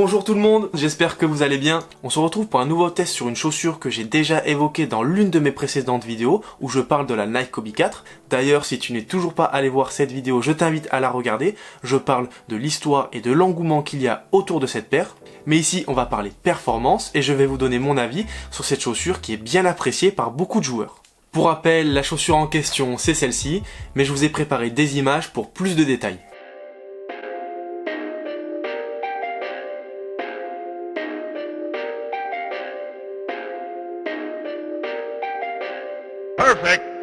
Bonjour tout le monde, j'espère que vous allez bien. On se retrouve pour un nouveau test sur une chaussure que j'ai déjà évoquée dans l'une de mes précédentes vidéos où je parle de la Nike Kobe 4. D'ailleurs, si tu n'es toujours pas allé voir cette vidéo, je t'invite à la regarder. Je parle de l'histoire et de l'engouement qu'il y a autour de cette paire. Mais ici, on va parler performance et je vais vous donner mon avis sur cette chaussure qui est bien appréciée par beaucoup de joueurs. Pour rappel, la chaussure en question, c'est celle-ci, mais je vous ai préparé des images pour plus de détails. Perfect.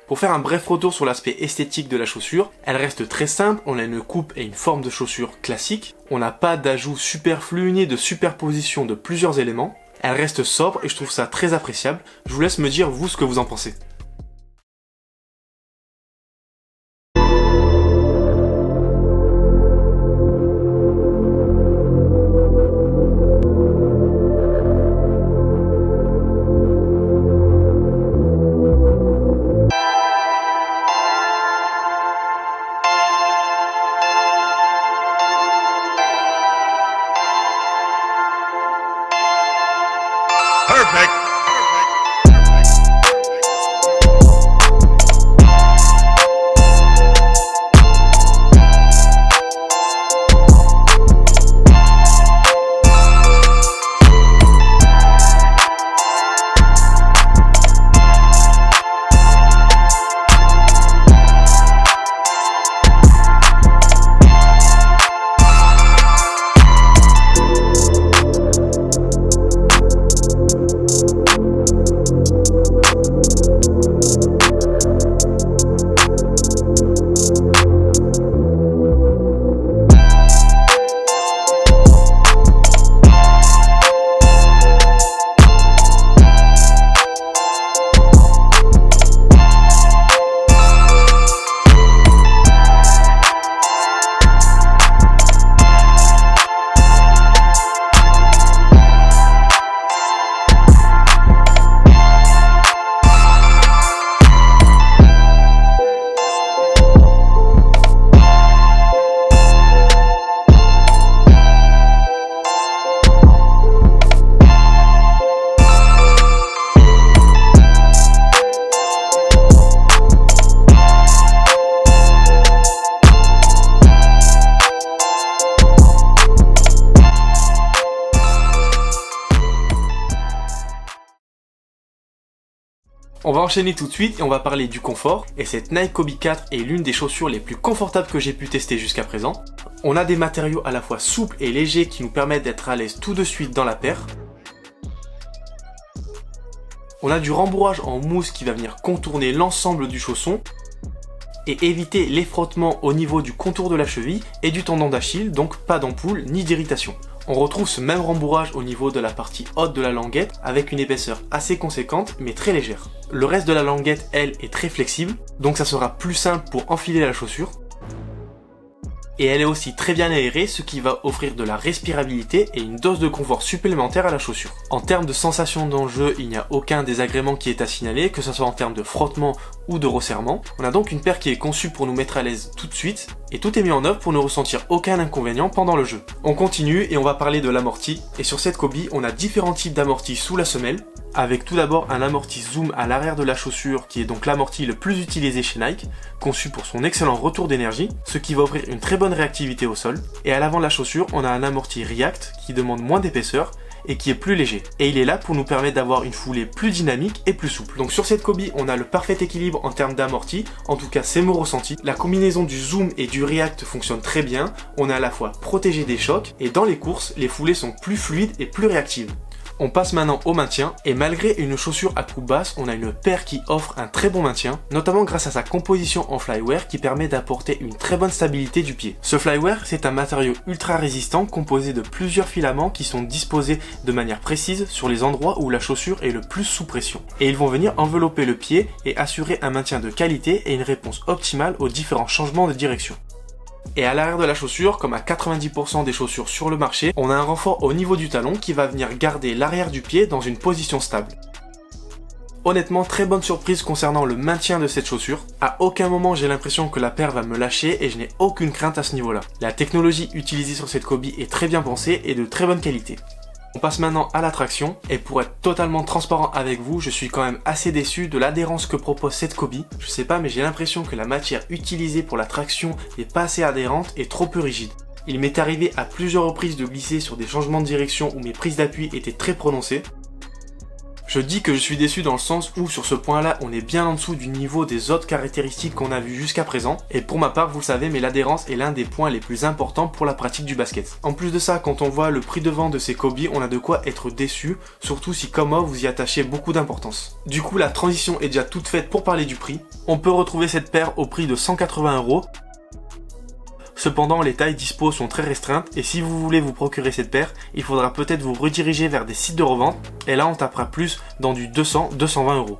Pour faire un bref retour sur l'aspect esthétique de la chaussure, elle reste très simple, on a une coupe et une forme de chaussure classique, on n'a pas d'ajout superflu ni de superposition de plusieurs éléments, elle reste sobre et je trouve ça très appréciable, je vous laisse me dire vous ce que vous en pensez. Perfect. On va enchaîner tout de suite et on va parler du confort. Et cette Nike Kobe 4 est l'une des chaussures les plus confortables que j'ai pu tester jusqu'à présent. On a des matériaux à la fois souples et légers qui nous permettent d'être à l'aise tout de suite dans la paire. On a du rembourrage en mousse qui va venir contourner l'ensemble du chausson et éviter les frottements au niveau du contour de la cheville et du tendon d'Achille, donc pas d'ampoule ni d'irritation. On retrouve ce même rembourrage au niveau de la partie haute de la languette avec une épaisseur assez conséquente mais très légère. Le reste de la languette, elle, est très flexible, donc ça sera plus simple pour enfiler la chaussure. Et elle est aussi très bien aérée, ce qui va offrir de la respirabilité et une dose de confort supplémentaire à la chaussure. En termes de sensation dans le jeu, il n'y a aucun désagrément qui est à signaler, que ce soit en termes de frottement ou de resserrement. On a donc une paire qui est conçue pour nous mettre à l'aise tout de suite, et tout est mis en œuvre pour ne ressentir aucun inconvénient pendant le jeu. On continue et on va parler de l'amorti, et sur cette Kobe, on a différents types d'amortis sous la semelle, avec tout d'abord un amorti zoom à l'arrière de la chaussure qui est donc l'amorti le plus utilisé chez Nike, conçu pour son excellent retour d'énergie, ce qui va offrir une très bonne réactivité au sol. Et à l'avant de la chaussure, on a un amorti React qui demande moins d'épaisseur et qui est plus léger. Et il est là pour nous permettre d'avoir une foulée plus dynamique et plus souple. Donc sur cette Kobe, on a le parfait équilibre en termes d'amorti, en tout cas c'est mon ressenti. La combinaison du zoom et du React fonctionne très bien, on est à la fois protégé des chocs et dans les courses, les foulées sont plus fluides et plus réactives. On passe maintenant au maintien, et malgré une chaussure à coupe basse, on a une paire qui offre un très bon maintien, notamment grâce à sa composition en flywear qui permet d'apporter une très bonne stabilité du pied. Ce flywear, c'est un matériau ultra résistant composé de plusieurs filaments qui sont disposés de manière précise sur les endroits où la chaussure est le plus sous pression. Et ils vont venir envelopper le pied et assurer un maintien de qualité et une réponse optimale aux différents changements de direction. Et à l'arrière de la chaussure, comme à 90% des chaussures sur le marché, on a un renfort au niveau du talon qui va venir garder l'arrière du pied dans une position stable. Honnêtement, très bonne surprise concernant le maintien de cette chaussure. À aucun moment j'ai l'impression que la paire va me lâcher et je n'ai aucune crainte à ce niveau-là. La technologie utilisée sur cette Kobe est très bien pensée et de très bonne qualité. On passe maintenant à la traction, et pour être totalement transparent avec vous, je suis quand même assez déçu de l'adhérence que propose cette Kobe. Je sais pas, mais j'ai l'impression que la matière utilisée pour la traction n'est pas assez adhérente et trop peu rigide. Il m'est arrivé à plusieurs reprises de glisser sur des changements de direction où mes prises d'appui étaient très prononcées. Je dis que je suis déçu dans le sens où sur ce point-là, on est bien en dessous du niveau des autres caractéristiques qu'on a vues jusqu'à présent. Et pour ma part, vous le savez, mais l'adhérence est l'un des points les plus importants pour la pratique du basket. En plus de ça, quand on voit le prix de vente de ces Kobe, on a de quoi être déçu, surtout si comme moi, vous y attachez beaucoup d'importance. Du coup, la transition est déjà toute faite pour parler du prix. On peut retrouver cette paire au prix de 180 €. Cependant, les tailles dispo sont très restreintes et si vous voulez vous procurer cette paire, il faudra peut-être vous rediriger vers des sites de revente et là on tapera plus dans du 200-220 €.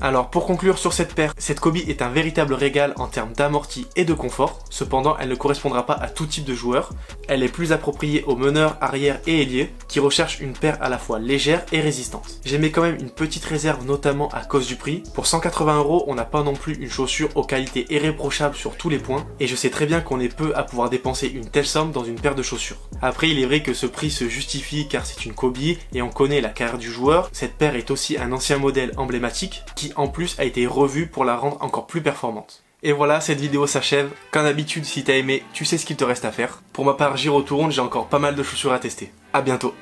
Alors pour conclure sur cette paire, cette Kobe est un véritable régal en termes d'amorti et de confort, cependant elle ne correspondra pas à tout type de joueur, elle est plus appropriée aux meneurs, arrière et ailiers qui recherchent une paire à la fois légère et résistante. J'émets quand même une petite réserve notamment à cause du prix, pour 180 €, on n'a pas non plus une chaussure aux qualités irréprochables sur tous les points, et je sais très bien qu'on est peu à pouvoir dépenser une telle somme dans une paire de chaussures. Après il est vrai que ce prix se justifie car c'est une Kobe et on connaît la carrière du joueur, cette paire est aussi un ancien modèle emblématique qui en plus a été revu pour la rendre encore plus performante. Et voilà, cette vidéo s'achève. Comme d'habitude, si t'as aimé, tu sais ce qu'il te reste à faire. Pour ma part, j'y retourne, j'ai encore pas mal de chaussures à tester. À bientôt.